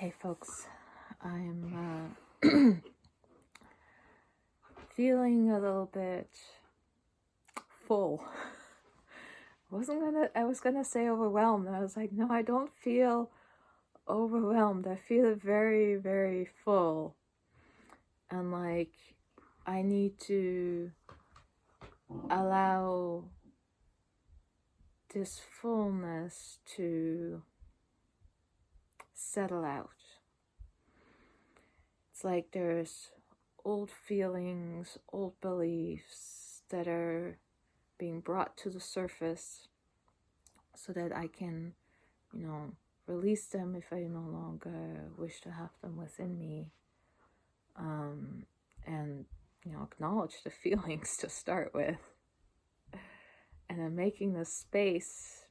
Hey folks, I'm feeling a little bit full. I was gonna say overwhelmed. I was like, no, I don't feel overwhelmed. I feel very, very full. And like, I need to allow this fullness to settle out. It's like there's old feelings, old beliefs that are being brought to the surface so that I can, release them if I no longer wish to have them within me. And acknowledge the feelings to start with. And I'm making this space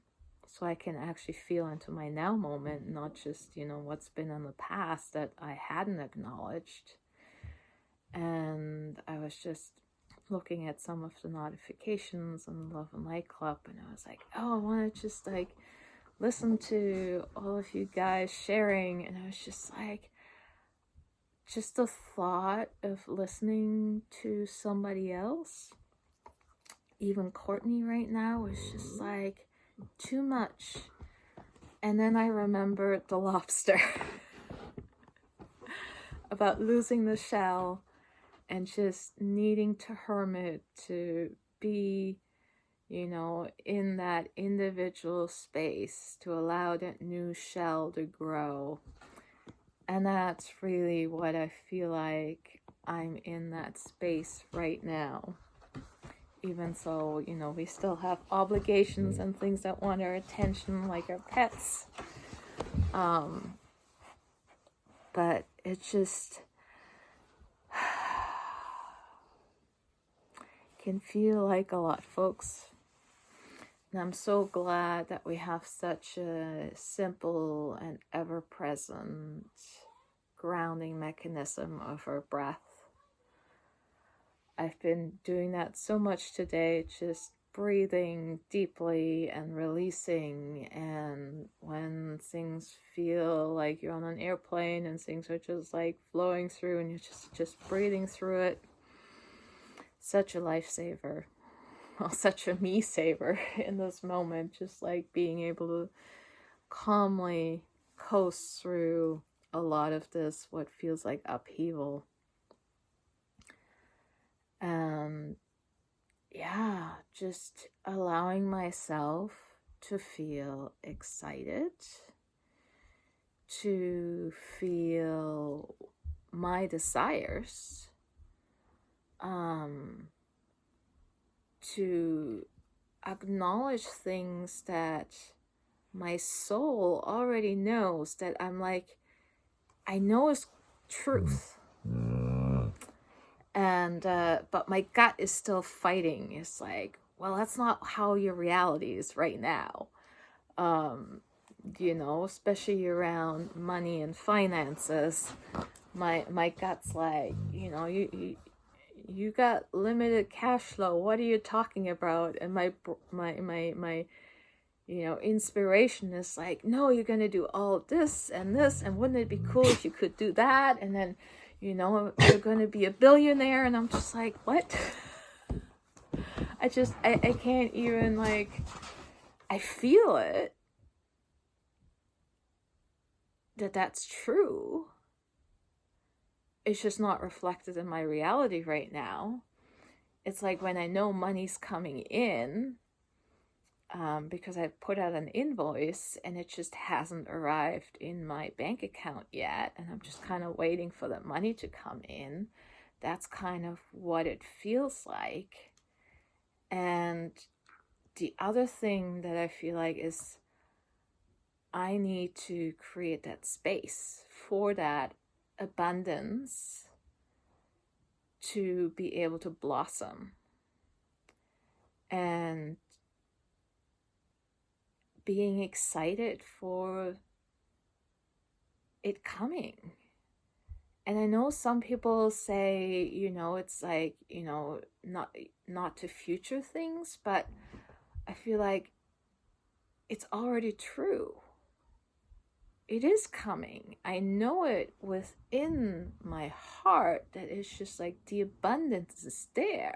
so I can actually feel into my now moment, not just, what's been in the past that I hadn't acknowledged. And I was just looking at some of the notifications on the Love and Light Club, and I was like, oh, I want to just listen to all of you guys sharing. And I was just like, just the thought of listening to somebody else, even Courtney right now, was just like too much. And then I remembered the lobster about losing the shell and just needing to hermit, to be, in that individual space, to allow that new shell to grow. And that's really what I feel like I'm in that space right now. Even so, we still have obligations and things that want our attention, like our pets. But it just can feel like a lot, folks. And I'm so glad that we have such a simple and ever-present grounding mechanism of our breath. I've been doing that so much today, just breathing deeply and releasing. And when things feel like you're on an airplane and things are just like flowing through and you're just breathing through it, such a lifesaver. Well, such a me saver in this moment, just like being able to calmly coast through a lot of this, what feels like upheaval. And just allowing myself to feel excited, to feel my desires, to acknowledge things that my soul already knows, that I'm like, I know is truth. And but my gut is still fighting. It's like, well, that's not how your reality is right now. Especially around money and finances. My gut's like, you got limited cash flow. What are you talking about? And my inspiration is like, no, you're gonna do all this, and wouldn't it be cool if you could do that? And then, you're gonna be a billionaire. And I'm just like, what? I can't even, I feel it, that's true. It's just not reflected in my reality right now. It's like when I know money's coming in, because I put out an invoice and it just hasn't arrived in my bank account yet, and I'm just kind of waiting for the money to come in. That's kind of what it feels like. And the other thing that I feel like is I need to create that space for that abundance to be able to blossom and being excited for it coming. And I know some people say, it's like, not to future things, but I feel like it's already true. it is coming. I know it within my heart that it's just like the abundance is there.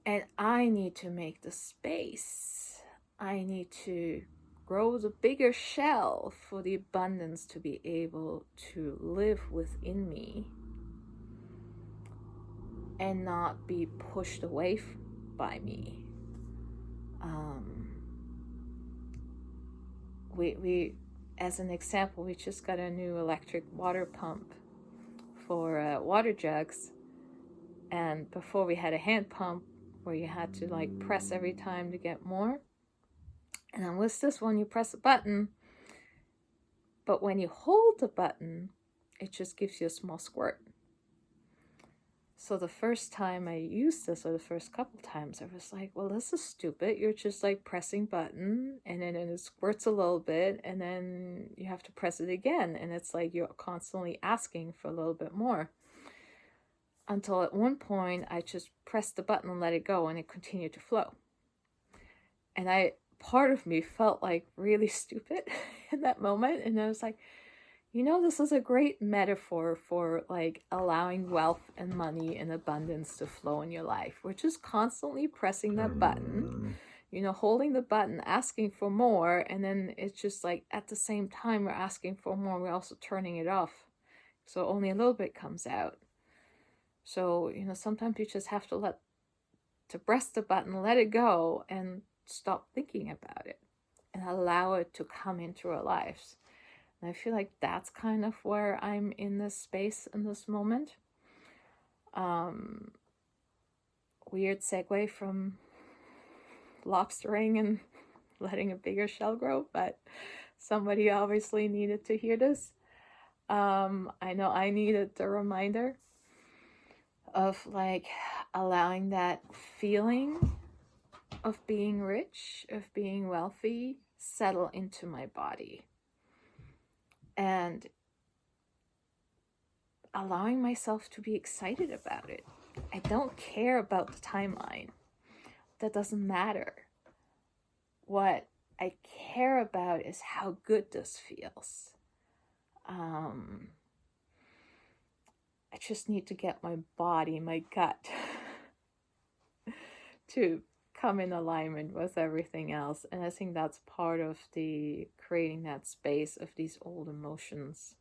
And I need to make the space. I need to grow the bigger shell for the abundance to be able to live within me and not be pushed away by me. We as an example, we just got a new electric water pump for water jugs, and before we had a hand pump where you had to like press every time to get more. And then with this one, you press a button, but when you hold the button, it just gives you a small squirt. So the first time I used this, or the first couple times, I was like, well, this is stupid. You're just like pressing button, and then it squirts a little bit, and then you have to press it again. And it's like you're constantly asking for a little bit more. Until at one point, I just pressed the button and let it go, and it continued to flow. And part of me felt like really stupid in that moment. And I was like, this is a great metaphor for like allowing wealth and money and abundance to flow in your life. We're just constantly pressing that button, holding the button, asking for more. And then it's just like at the same time we're asking for more, we're also turning it off. So only a little bit comes out. So, sometimes you just have to press the button, let it go, and stop thinking about it and allow it to come into our lives. And I feel like that's kind of where I'm in this space in this moment. Weird segue from lobstering and letting a bigger shell grow, but somebody obviously needed to hear this. I know I needed the reminder of like allowing that feeling of being rich, of being wealthy, settle into my body. And allowing myself to be excited about it. I don't care about the timeline. That doesn't matter. What I care about is how good this feels. I just need to get my body, my gut, to come in alignment with everything else. And I think that's part of the creating that space of these old emotions,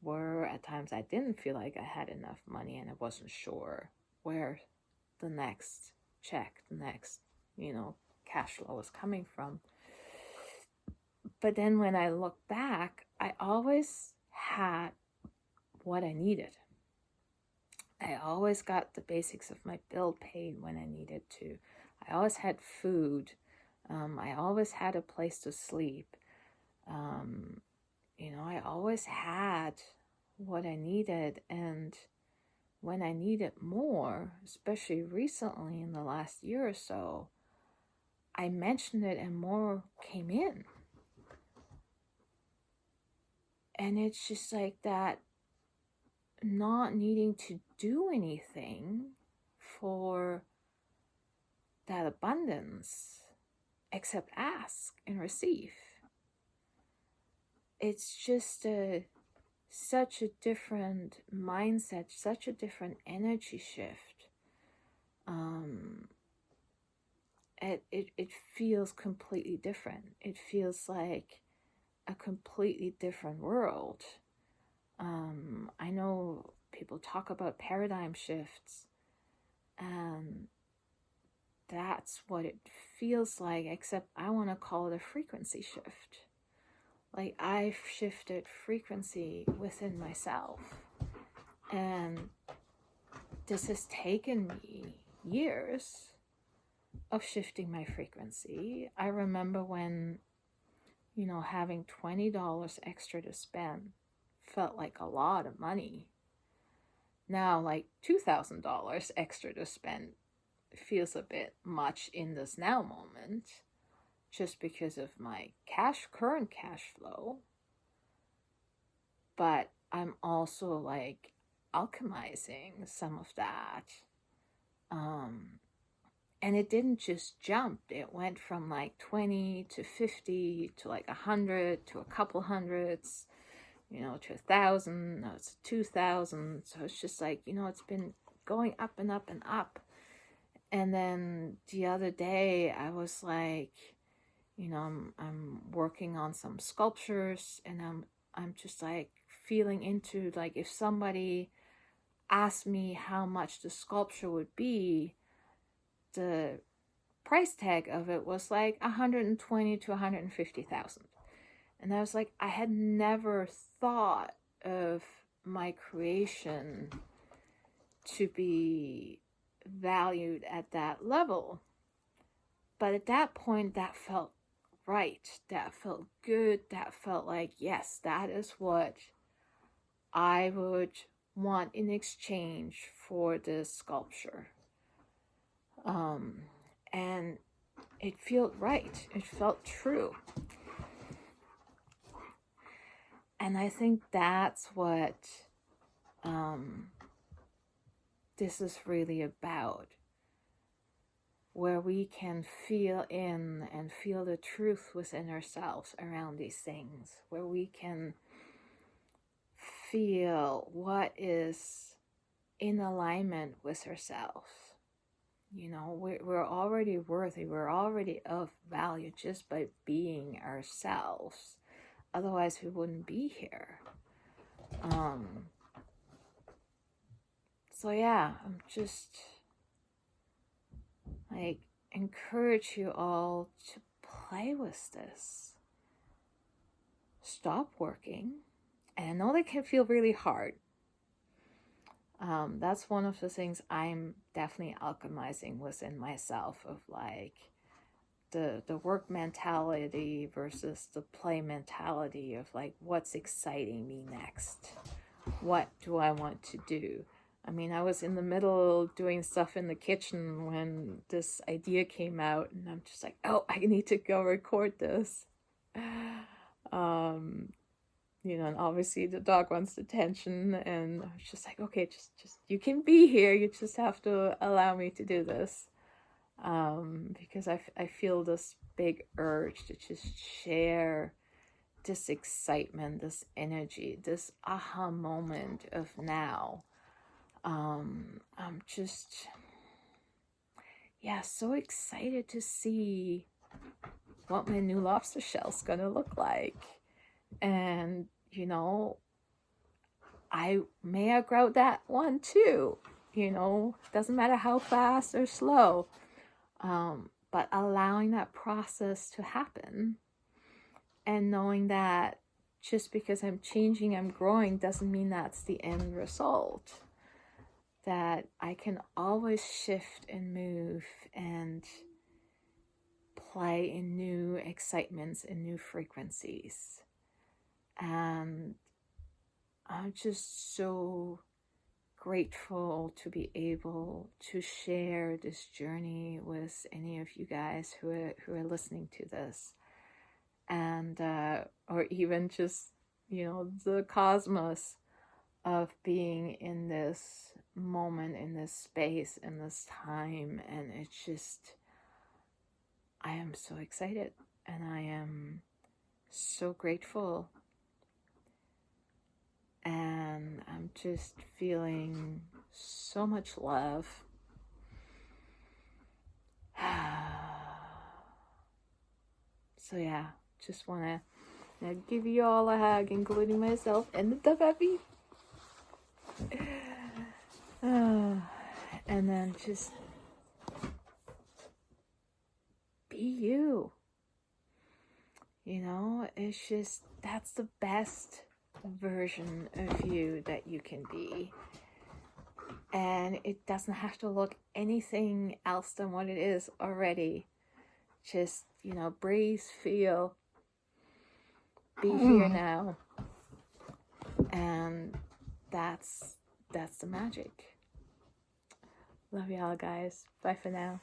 where at times I didn't feel like I had enough money and I wasn't sure where the next check, the next, cash flow was coming from. But then when I look back, I always had what I needed. I always got the basics of my bill paid when I needed to. I always had food. I always had a place to sleep. I always had what I needed. And when I needed more, especially recently in the last year or so, I mentioned it and more came in. And it's just like that, not needing to do anything for that abundance except ask and receive. It's just such a different mindset, such a different energy shift. It feels completely different. It feels like a completely different world. I know people talk about paradigm shifts, and that's what it feels like, except I want to call it a frequency shift. Like I've shifted frequency within myself, and this has taken me years of shifting my frequency. I remember when, having $20 extra to spend felt like a lot of money. Now, like $2,000 extra to spend feels a bit much in this now moment, just because of my current cash flow. But I'm also like alchemizing some of that. And it didn't just jump. It went from like 20 to 50 to like 100 to a couple hundreds, to 1,000, no, it's 2,000. So it's just like, it's been going up and up and up. And then the other day I was like, I'm working on some sculptures, and I'm just like feeling into, like, if somebody asked me how much the sculpture would be, the price tag of it was like 120 to 150,000. And I was like, I had never thought of my creation to be valued at that level. But at that point, that felt right. That felt good. That felt like, yes, that is what I would want in exchange for this sculpture. And it felt right. It felt true. And I think that's what this is really about, where we can feel in and feel the truth within ourselves around these things, where we can feel what is in alignment with ourselves. We're already worthy, we're already of value just by being ourselves. Otherwise, we wouldn't be here. So yeah, I'm just like encourage you all to play with this. Stop working. And I know that can feel really hard. That's one of the things I'm definitely alchemizing within myself, of like the work mentality versus the play mentality of like, what's exciting me next? What do I want to do? I mean, I was in the middle doing stuff in the kitchen when this idea came out, and I'm just like, oh, I need to go record this. And obviously the dog wants attention, and I was just like, okay, just you can be here, you just have to allow me to do this. Because I feel this big urge to just share this excitement, this energy, this aha moment of now. I'm just, so excited to see what my new lobster shell's gonna look like. And, I may outgrow that one too. Doesn't matter how fast or slow. But allowing that process to happen, and knowing that just because I'm changing, I'm growing, doesn't mean that's the end result. That I can always shift and move and play in new excitements and new frequencies. And I'm just so grateful to be able to share this journey with any of you guys who are listening to this, and or even just the cosmos of being in this moment, in this space, in this time. And it's just, I am so excited, and I am so grateful. And I'm just feeling so much love. So yeah, just want to give you all a hug, including myself and the puppy. And then just be you. It's just, that's the best version of you that you can be. And it doesn't have to look anything else than what it is already. Just, breathe, feel, be here now. And that's the magic. Love y'all, guys. Bye for now.